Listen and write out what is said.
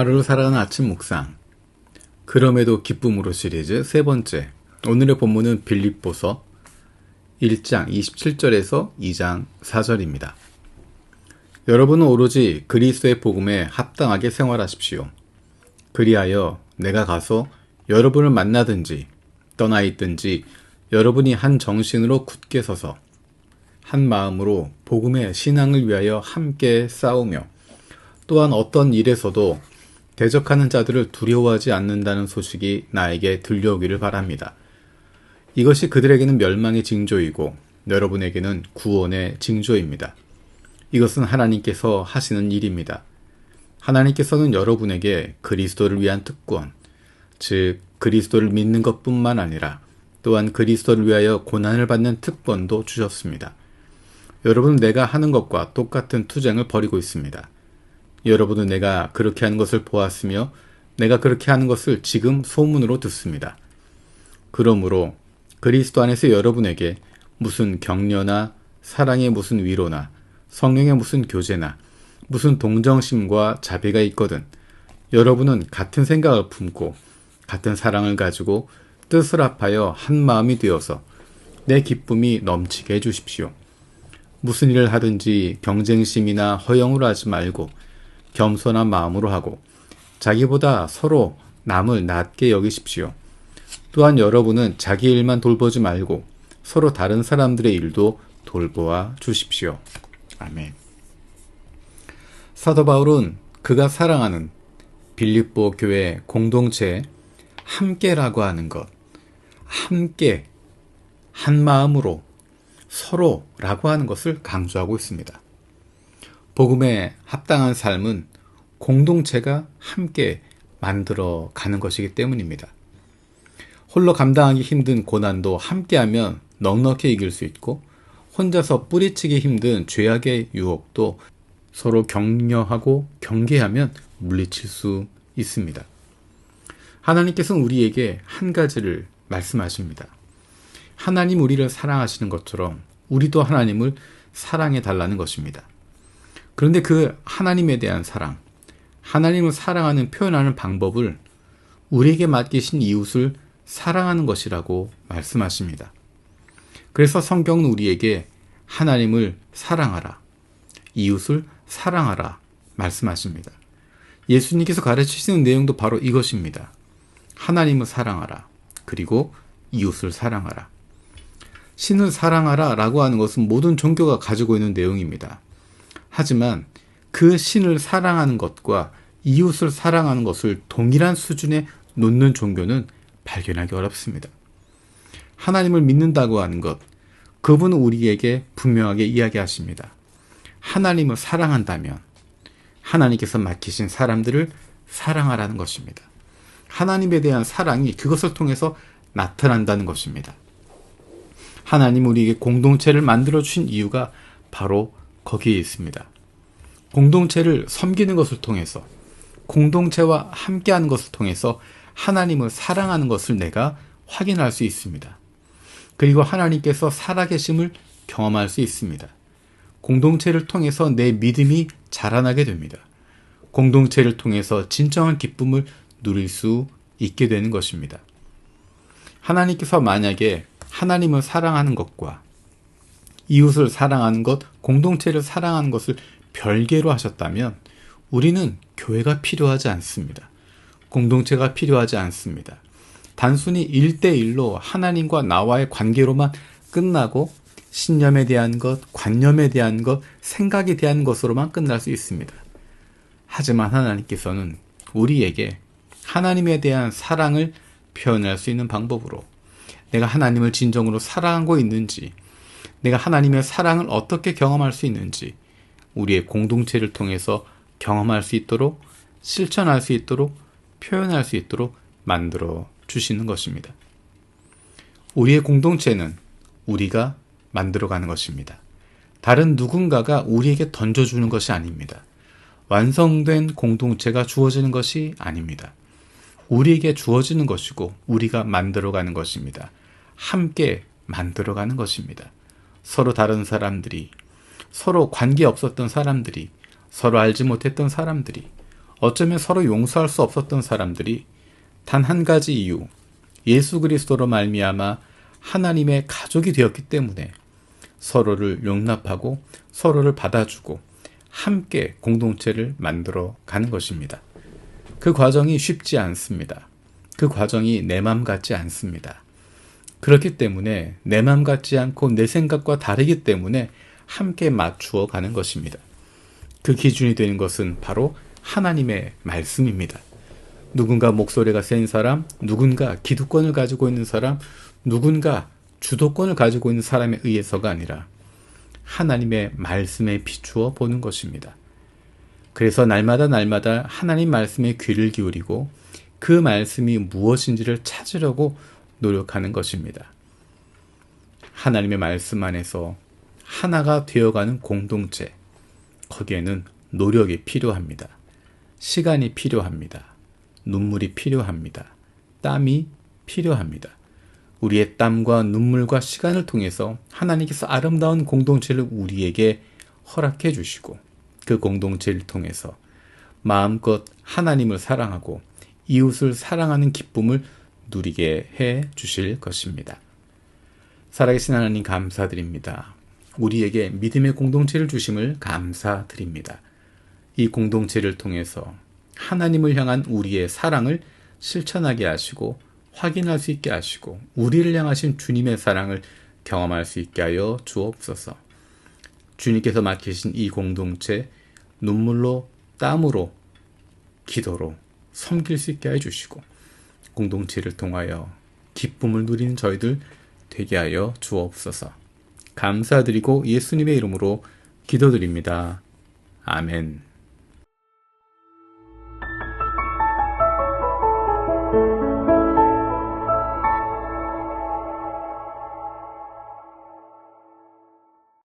하루를 살아가는 아침 묵상. 그럼에도 기쁨으로 시리즈 세 번째. 오늘의 본문은 빌립보서 1장 27절에서 2장 4절입니다. 여러분은 오로지 그리스도의 복음에 합당하게 생활하십시오. 그리하여 내가 가서 여러분을 만나든지 떠나 있든지 여러분이 한 정신으로 굳게 서서 한 마음으로 복음의 신앙을 위하여 함께 싸우며 또한 어떤 일에서도 대적하는 자들을 두려워하지 않는다는 소식이 나에게 들려오기를 바랍니다. 이것이 그들에게는 멸망의 징조이고 여러분에게는 구원의 징조입니다. 이것은 하나님께서 하시는 일입니다. 하나님께서는 여러분에게 그리스도를 위한 특권, 즉 그리스도를 믿는 것뿐만 아니라 또한 그리스도를 위하여 고난을 받는 특권도 주셨습니다. 여러분은 내가 하는 것과 똑같은 투쟁을 벌이고 있습니다. 여러분은 내가 그렇게 하는 것을 보았으며 내가 그렇게 하는 것을 지금 소문으로 듣습니다. 그러므로 그리스도 안에서 여러분에게 무슨 격려나 사랑의 무슨 위로나 성령의 무슨 교제나 무슨 동정심과 자비가 있거든 여러분은 같은 생각을 품고 같은 사랑을 가지고 뜻을 합하여 한 마음이 되어서 내 기쁨이 넘치게 해주십시오. 무슨 일을 하든지 경쟁심이나 허영으로 하지 말고 겸손한 마음으로 하고 자기보다 서로 남을 낮게 여기십시오. 또한 여러분은 자기 일만 돌보지 말고 서로 다른 사람들의 일도 돌보아 주십시오. 아멘. 사도 바울은 그가 사랑하는 빌립보 교회 공동체에 함께라고 하는 것, 함께, 한 마음으로, 서로라고 하는 것을 강조하고 있습니다. 복음에 합당한 삶은 공동체가 함께 만들어 가는 것이기 때문입니다. 홀로 감당하기 힘든 고난도 함께하면 넉넉히 이길 수 있고 혼자서 뿌리치기 힘든 죄악의 유혹도 서로 격려하고 경계하면 물리칠 수 있습니다. 하나님께서는 우리에게 한 가지를 말씀하십니다. 하나님 우리를 사랑하시는 것처럼 우리도 하나님을 사랑해 달라는 것입니다. 그런데 그 하나님에 대한 사랑, 하나님을 사랑하는 표현하는 방법을 우리에게 맡기신 이웃을 사랑하는 것이라고 말씀하십니다. 그래서 성경은 우리에게 하나님을 사랑하라, 이웃을 사랑하라 말씀하십니다. 예수님께서 가르치시는 내용도 바로 이것입니다. 하나님을 사랑하라, 그리고 이웃을 사랑하라. 신을 사랑하라 라고 하는 것은 모든 종교가 가지고 있는 내용입니다. 하지만 그 신을 사랑하는 것과 이웃을 사랑하는 것을 동일한 수준에 놓는 종교는 발견하기 어렵습니다. 하나님을 믿는다고 하는 것, 그분은 우리에게 분명하게 이야기하십니다. 하나님을 사랑한다면 하나님께서 맡기신 사람들을 사랑하라는 것입니다. 하나님에 대한 사랑이 그것을 통해서 나타난다는 것입니다. 하나님 우리에게 공동체를 만들어주신 이유가 바로 거기에 있습니다. 공동체를 섬기는 것을 통해서, 공동체와 함께하는 것을 통해서 하나님을 사랑하는 것을 내가 확인할 수 있습니다. 그리고 하나님께서 살아계심을 경험할 수 있습니다. 공동체를 통해서 내 믿음이 자라나게 됩니다. 공동체를 통해서 진정한 기쁨을 누릴 수 있게 되는 것입니다. 하나님께서 만약에 하나님을 사랑하는 것과 이웃을 사랑하는 것, 공동체를 사랑하는 것을 별개로 하셨다면 우리는 교회가 필요하지 않습니다. 공동체가 필요하지 않습니다. 단순히 1대1로 하나님과 나와의 관계로만 끝나고 신념에 대한 것, 관념에 대한 것, 생각에 대한 것으로만 끝날 수 있습니다. 하지만 하나님께서는 우리에게 하나님에 대한 사랑을 표현할 수 있는 방법으로 내가 하나님을 진정으로 사랑하고 있는지, 내가 하나님의 사랑을 어떻게 경험할 수 있는지 우리의 공동체를 통해서 경험할 수 있도록, 실천할 수 있도록, 표현할 수 있도록 만들어 주시는 것입니다. 우리의 공동체는 우리가 만들어가는 것입니다. 다른 누군가가 우리에게 던져주는 것이 아닙니다. 완성된 공동체가 주어지는 것이 아닙니다. 우리에게 주어지는 것이고 우리가 만들어가는 것입니다. 함께 만들어가는 것입니다. 서로 다른 사람들이, 서로 관계 없었던 사람들이, 서로 알지 못했던 사람들이 어쩌면 서로 용서할 수 없었던 사람들이 단 한 가지 이유, 예수 그리스도로 말미암아 하나님의 가족이 되었기 때문에 서로를 용납하고 서로를 받아주고 함께 공동체를 만들어 가는 것입니다. 그 과정이 쉽지 않습니다. 그 과정이 내 맘 같지 않습니다. 그렇기 때문에 내 맘 같지 않고 내 생각과 다르기 때문에 함께 맞추어 가는 것입니다. 그 기준이 되는 것은 바로 하나님의 말씀입니다. 누군가 목소리가 센 사람, 누군가 기득권을 가지고 있는 사람, 누군가 주도권을 가지고 있는 사람에 의해서가 아니라 하나님의 말씀에 비추어 보는 것입니다. 그래서 날마다 하나님 말씀에 귀를 기울이고 그 말씀이 무엇인지를 찾으려고 노력하는 것입니다. 하나님의 말씀 안에서 하나가 되어가는 공동체, 거기에는 노력이 필요합니다. 시간이 필요합니다. 눈물이 필요합니다. 땀이 필요합니다. 우리의 땀과 눈물과 시간을 통해서 하나님께서 아름다운 공동체를 우리에게 허락해 주시고 그 공동체를 통해서 마음껏 하나님을 사랑하고 이웃을 사랑하는 기쁨을 누리게 해 주실 것입니다. 살아계신 하나님 감사드립니다. 우리에게 믿음의 공동체를 주심을 감사드립니다. 이 공동체를 통해서 하나님을 향한 우리의 사랑을 실천하게 하시고 확인할 수 있게 하시고 우리를 향하신 주님의 사랑을 경험할 수 있게 하여 주옵소서. 주님께서 맡기신 이 공동체 눈물로 땀으로 기도로 섬길 수 있게 해주시고 공동체를 통하여 기쁨을 누리는 저희들 되게 하여 주옵소서. 감사드리고 예수님의 이름으로 기도드립니다. 아멘.